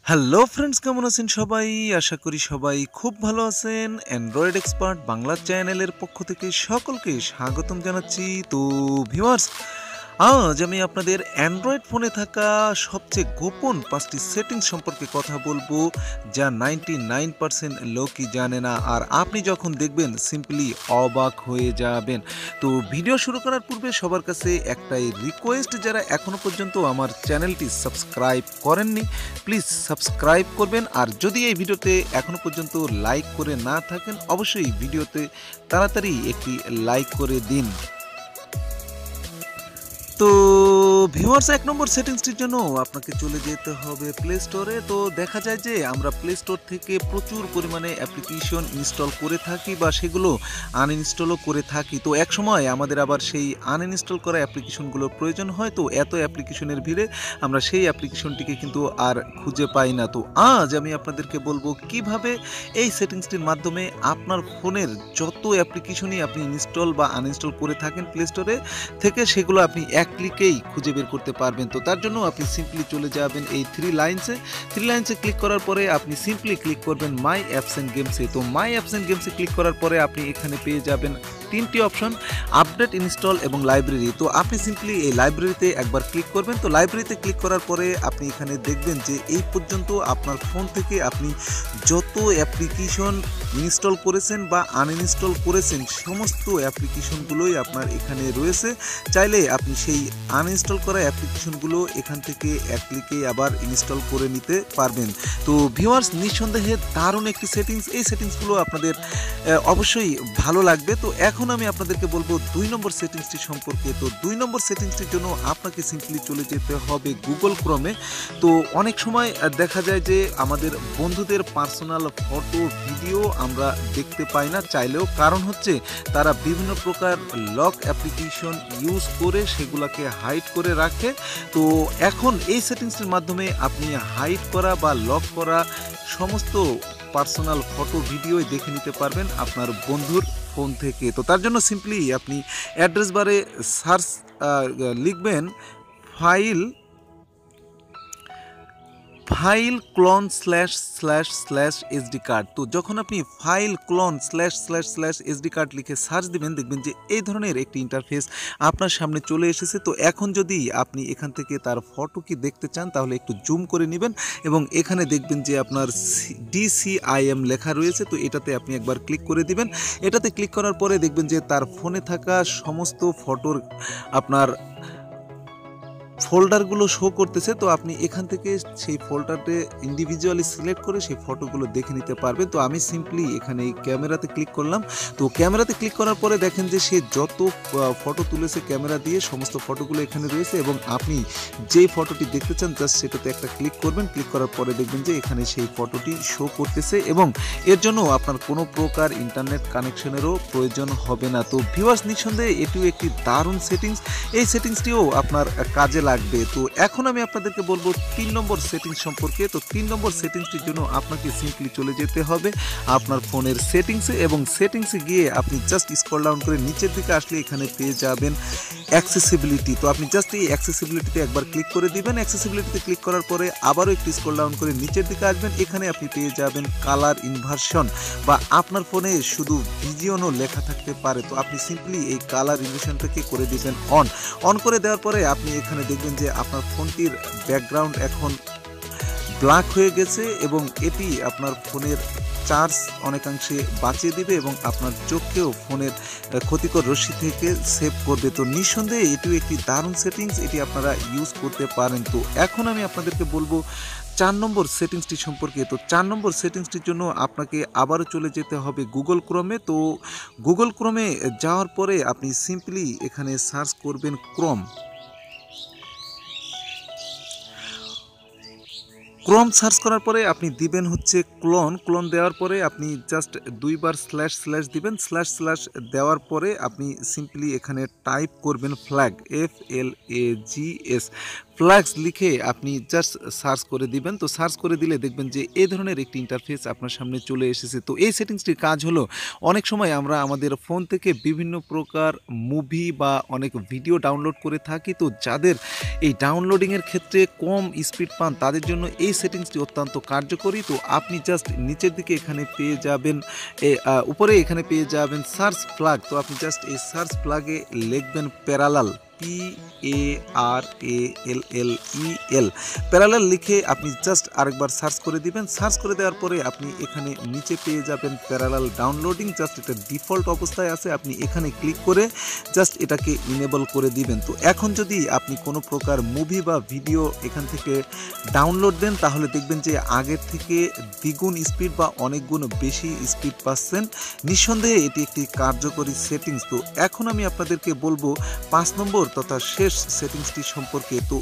Hello friends, কেমন আছেন সবাই? আশা করি সবাই খুব ভালো আছেন। অ্যান্ড্রয়েড এক্সপার্ট বাংলা চ্যানেলের পক্ষ থেকে সকলকে স্বাগতম জানাচ্ছি। তো ভিউয়ার্স, আজ আমি আপনাদের অ্যান্ড্রয়েড ফোনে থাকা সবচেয়ে গোপন 5টি সেটিংস সম্পর্কে কথা বলবো, যা 99% লোকই জানে না। আর আপনি যখন দেখবেন সিম্পলি অবাক হয়ে যাবেন। তো ভিডিও শুরু করার পূর্বে সবার কাছে একটাই রিকোয়েস্ট, যারা এখনও পর্যন্ত আমার চ্যানেলটি সাবস্ক্রাইব করেননি প্লিজ সাবস্ক্রাইব করবেন। আর যদি এই ভিডিওতে এখনও পর্যন্ত লাইক করে না থাকেন, অবশ্যই ভিডিওতে তাড়াতাড়ি একটি লাইক করে দিন। তো ভিউয়ার্স, 1 নম্বর সেটিংসটির জন্য আপনাকে চলে যেতে হবে প্লে স্টোরে। তো দেখা যায় যে আমরা প্লে স্টোর থেকে প্রচুর পরিমাণে অ্যাপ্লিকেশন ইনস্টল করে থাকি বা সেগুলো আনইনস্টলও করে থাকি। তো এক সময় আমাদের আবার সেই আনইনস্টল করা অ্যাপ্লিকেশনগুলোর প্রয়োজন হয়। তো এত অ্যাপ্লিকেশনের ভিড়ে আমরা সেই অ্যাপ্লিকেশনটিকে কিন্তু আর খুঁজে পাই না। তো আজ আমি আপনাদেরকে বলবো কিভাবে এই সেটিংসটির মাধ্যমে আপনার ফোনের যত অ্যাপ্লিকেশনই আপনি ইনস্টল বা আনইনস্টল করে থাকেন প্লে স্টোরে থেকে, সেগুলো আপনি এক ক্লিকেই খুঁজে বের করতে পারবেন। তো তার জন্য আপনি সিম্পলি চলে যাবেন এই থ্রি লাইনসে ক্লিক করার পরে আপনি সিম্পলি ক্লিক করবেন মাই অ্যাপস অ্যান্ড গেমসে। তো মাই অ্যাপস অ্যান্ড গেমসে ক্লিক করার পরে আপনি এখানে পেয়ে যাবেন 3টি অপশন, আপডেট, ইনস্টল এবং লাইব্রেরি। তো আপনি সিম্পলি এই লাইব্রেরিতে একবার ক্লিক করবেন। তো লাইব্রেরিতে ক্লিক করার পরে আপনি এখানে দেখবেন যে এই পর্যন্ত আপনার ফোন থেকে আপনি যত অ্যাপ্লিকেশন ইনস্টল করেছেন বা আনইনস্টল করেছেন সমস্ত অ্যাপ্লিকেশনগুলোই আপনার এখানে রয়েছে। চাইলে আপনি সেই আনইনস্টল করা অ্যাপ্লিকেশনগুলো এখান থেকে এক ক্লিকে আবার ইনস্টল করে নিতে পারবেন। তো ভিউয়ার্স, নিঃসন্দেহে দারুণ একটি সেটিংস। এই সেটিংসগুলো আপনাদের অবশ্যই ভালো লাগবে। তো এখন আমি আপনাদেরকে বলবো 2 নম্বর সেটিংসটি সম্পর্কে। তো 2 নম্বর সেটিংসটির জন্য আপনাকে সিম্পলি চলে যেতে হবে গুগল ক্রোমে। তো অনেক সময় দেখা যায় যে আমাদের বন্ধুদের পার্সোনাল ফটো ভিডিও আমরা দেখতে পাই না চাইলেও, কারণ হচ্ছে তারা বিভিন্ন প্রকার লক অ্যাপ্লিকেশন ইউজ করে সেগুলোকে হাইড করে রাখে। তো এখন এই সেটিংসটির মাধ্যমে আপনি হাইড করা বা লক করা সমস্ত পার্সোনাল ফটো ভিডিওই দেখে নিতে পারবেন আপনার বন্ধুর ফোন থেকে। তো তার জন্য সিম্পলি আপনি অ্যাড্রেস বারে সার্চ লিখবেন file clone slash SD card. তো যখন আপনি file clone slash SD card লিখে সার্চ দিবেন, দেখবেন যে এই ধরনের একটি ইন্টারফেস আপনার সামনে চলে এসেছে। তো এখন যদি আপনি এখান থেকে তার ফটো কি দেখতে চান, তাহলে একটু জুম করে নেবেন এবং এখানে দেখবেন যে আপনার DCIM লেখা রয়েছে। তো এটাতে আপনি একবার ক্লিক করে দিবেন। এটাতে ক্লিক করার পরে দেখবেন যে তার ফোনে থাকা সমস্ত ফটোর আপনার ফোল্ডারগুলো শো করতেছে। তো আপনি এখান থেকে সেই ফোল্ডারতে ইন্ডিভিজুয়ালি সিলেক্ট করে সেই ফটোগুলো দেখে নিতে পারবেন। তো আমি সিম্পলি এখানে এই ক্যামেরাতে ক্লিক করলাম। তো ক্যামেরাতে ক্লিক করার পরে দেখেন যে সে যত ফটো তুলেছে ক্যামেরা দিয়ে সমস্ত ফটোগুলো এখানে রয়েছে এবং আপনি যেই ফটোটি দেখতে চান জাস্ট সেটাতে একটা ক্লিক করবেন। ক্লিক করার পরে দেখবেন যে এখানে সেই ফটোটি শো করতেছে এবং এর জন্য আপনার কোনো প্রকার ইন্টারনেট কানেকশনেরও প্রয়োজন হবে না। তো ভিউয়ার্স, নিঃসন্দেহে এটিও একটি দারুণ সেটিংস। এই সেটিংসটিও আপনার কাজে লাগবে। তো এখন আমি আপনাদেরকে বলবো 3 নম্বর সেটিংস সম্পর্কে। তো 3 নম্বর সেটিংসটির জন্য আপনাকে সিম্পলি চলে যেতে হবে আপনার ফোনের সেটিংসে এবং সেটিংসে গিয়ে আপনি জাস্ট স্ক্রল ডাউন করে নিচের দিকে আসলে এখানে পেয়ে যাবেন অ্যাক্সেসিবিলিটি। তো আপনি জাস্ট এই অ্যাক্সেসিবিলিটিতে একবার ক্লিক করে দিবেন। অ্যাক্সেসিবিলিটিতে ক্লিক করার পরে আবারও একটু স্ক্রল ডাউন করে নিচের দিকে আসবেন। এখানে আপনি পেয়ে যাবেন কালার ইনভার্সন, বা আপনার ফোনে শুধু ভিজিওনও লেখা থাকতে পারে। তো আপনি সিম্পলি এই কালার ইনভার্সনটাকে করে দিবেন অন করে দেওয়ার পরে আপনি এখানে দেখবেন যে আপনার ফোনটির ব্যাকগ্রাউন্ড এখন ব্ল্যাক হয়ে গেছে এবং এটি আপনার ফোনের চার্জ অনেকাংশে বাঁচিয়ে দিবে এবং আপনার চোখকেও ফোনের ক্ষতিকর রশ্মি থেকে সেভ করবে। তো নিঃসন্দেহে এটিও একটি দারুণ সেটিংস, এটি আপনারা ইউজ করতে পারেন। তো এখন আমি আপনাদেরকে বলবো 4 নম্বর সেটিংসটি সম্পর্কে। তো 4 নম্বর সেটিংসটির জন্য আপনাকে আবারও চলে যেতে হবে গুগল ক্রোমে। তো গুগল ক্রোমে যাওয়ার পরে আপনি সিম্পলি এখানে সার্চ করবেন ক্রোম সার্চ করার পরে আপনি দিবেন হচ্ছে ক্লোন দেওয়ার পরে আপনি জাস্ট 2বার স্ল্যাশ দিবেন। স্ল্যাশ দেওয়ার পরে আপনি সিম্পলি এখানে টাইপ করবেন ফ্ল্যাগ, FLAGS ফ্ল্যাক্স লিখে আপনি জাস্ট সার্চ করে দিবেন। তো সার্চ করে দিলে দেখবেন যে এই ধরনের একটি ইন্টারফেস আপনার সামনে চলে এসেছে। তো এই সেটিংসটির কাজ হলো, অনেক সময় আমরা আমাদের ফোন থেকে বিভিন্ন প্রকার মুভি বা অনেক ভিডিও ডাউনলোড করে থাকি। তো যাদের এই ডাউনলোডিংয়ের ক্ষেত্রে কম স্পিড পান তাদের জন্য এই সেটিংসটি অত্যন্ত কার্যকরী। তো আপনি জাস্ট নিচের দিকে এখানে পেয়ে যাবেন, উপরে এখানে পেয়ে যাবেন সার্চ ফ্ল্যাগ। তো আপনি জাস্ট এই সার্চ ফ্ল্যাগে লিখবেন প্যারালাল, PARALLEL, প্যারালাল লিখে আপনি জাস্ট আরেকবার সার্চ করে দিবেন। সার্চ করে দেওয়ার পরে আপনি এখানে নিচে পেয়ে যাবেন প্যারালাল ডাউনলোডিং। জাস্ট এটা ডিফল্ট অবস্থায় আছে, আপনি এখানে ক্লিক করে জাস্ট এটাকে ইনেবল করে দিবেন। তো এখন যদি আপনি কোনো প্রকার মুভি বা ভিডিও এখান থেকে ডাউনলোড দেন তাহলে দেখবেন যে আগের থেকে দ্বিগুণ স্পিড বা অনেক গুণ বেশি স্পিড পাচ্ছেন। নিঃসন্দেহে এটি একটি কার্যকরী সেটিংস। তো এখন আমি আপনাদেরকে বলবো 5 নম্বর তথা শেষ সেটিংসটি সম্পর্কে। তো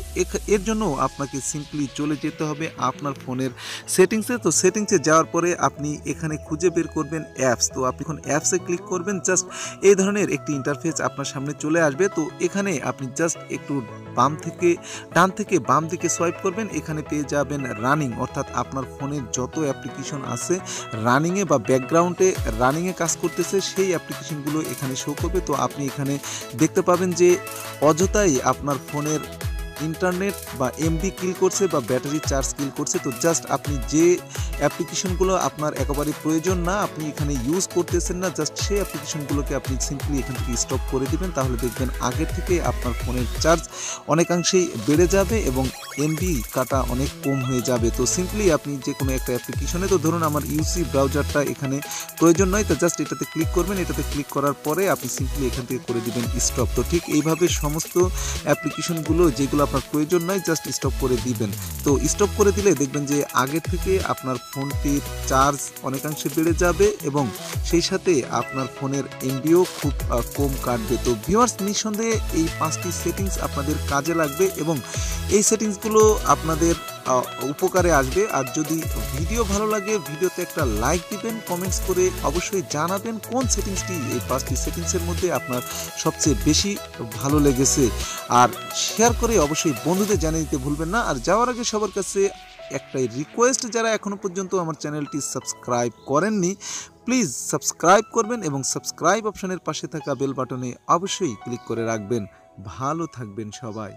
এর জন্য আপনাকে সিম্পলি চলে যেতে হবে আপনার ফোনের সেটিংসে। তো সেটিংসে যাওয়ার পরে আপনি এখানে খুঁজে বের করবেন অ্যাপস। তো আপনি এখন অ্যাপসে ক্লিক করবেন, জাস্ট এই ধরনের একটি ইন্টারফেস আপনার সামনে চলে আসবে। তো এখানে আপনি জাস্ট একটু ডান থেকে বাম দিকে সোয়াইপ করবেন, এখানে পেয়ে যাবেন রানিং, অর্থাৎ আপনার ফোনের যত অ্যাপ্লিকেশন আছে রানিংয়ে বা ব্যাকগ্রাউন্ডে রানিংয়ে কাজ করতেছে সেই অ্যাপ্লিকেশনগুলো এখানে শো করবে। তো আপনি এখানে দেখতে পাবেন যে অযথাই আপনার ফোনের ইন্টারনেট বা এমবি কিল করছে বা ব্যাটারি চার্জ কিল করছে। তো জাস্ট আপনি যে অ্যাপ্লিকেশনগুলো আপনার একেবারে প্রয়োজন না, আপনি এখানে ইউজ করতেছেন না, জাস্ট সেই অ্যাপ্লিকেশনগুলোকে আপনি সিম্পলি এখান থেকে স্টপ করে দিবেন। তাহলে দেখবেন আগের থেকে আপনার ফোনের চার্জ অনেকাংশেই বেড়ে যাবে এবং এমবি কাটা অনেক কম হয়ে যাবে। তো সিম্পলি আপনি যে কোনো একটা অ্যাপ্লিকেশনে, তো ধরুন আমার ইউসি ব্রাউজারটা এখানে প্রয়োজন নয়, তো জাস্ট এটাতে ক্লিক করবেন। এটাতে ক্লিক করার পরে আপনি সিম্পলি এখান থেকে করে দিবেন স্টপ। তো ঠিক এইভাবে সমস্ত অ্যাপ্লিকেশনগুলো যেগুলো আপনার প্রয়োজন নয় জাস্ট স্টপ করে দিবেন। তো স্টপ করে দিলে দেখবেন যে আগের থেকে আপনার ফোনটির চার্জ অনেকাংশে বেড়ে যাবে এবং সেই সাথে আপনার ফোনের এমবিও খুব কম কাটবে। তো ভিউয়ার্স, নিঃসন্দেহে এই 5টি সেটিংস আপনাদের কাজে লাগবে এবং এই সেটিংসগুলো আপনাদের উপকারে আসবে। আর যদি ভিডিও ভালো লাগে ভিডিওতে একটা লাইক দিবেন, কমেন্টস করে অবশ্যই জানাবেন কোন সেটিংসটি এই 5টি সেটিংসের মধ্যে আপনার সবচেয়ে বেশি ভালো লেগেছে। আর শেয়ার করে অবশ্যই বন্ধুদের জানিয়ে দিতে ভুলবেন না। আর যাওয়ার আগে সবার কাছে একটাই রিকোয়েস্ট, যারা এখনও পর্যন্ত আমার চ্যানেলটি সাবস্ক্রাইব করেননি প্লিজ সাবস্ক্রাইব করবেন এবং সাবস্ক্রাইব অপশনের পাশে থাকা বেল বাটনে অবশ্যই ক্লিক করে রাখবেন। ভালো থাকবেন সবাই।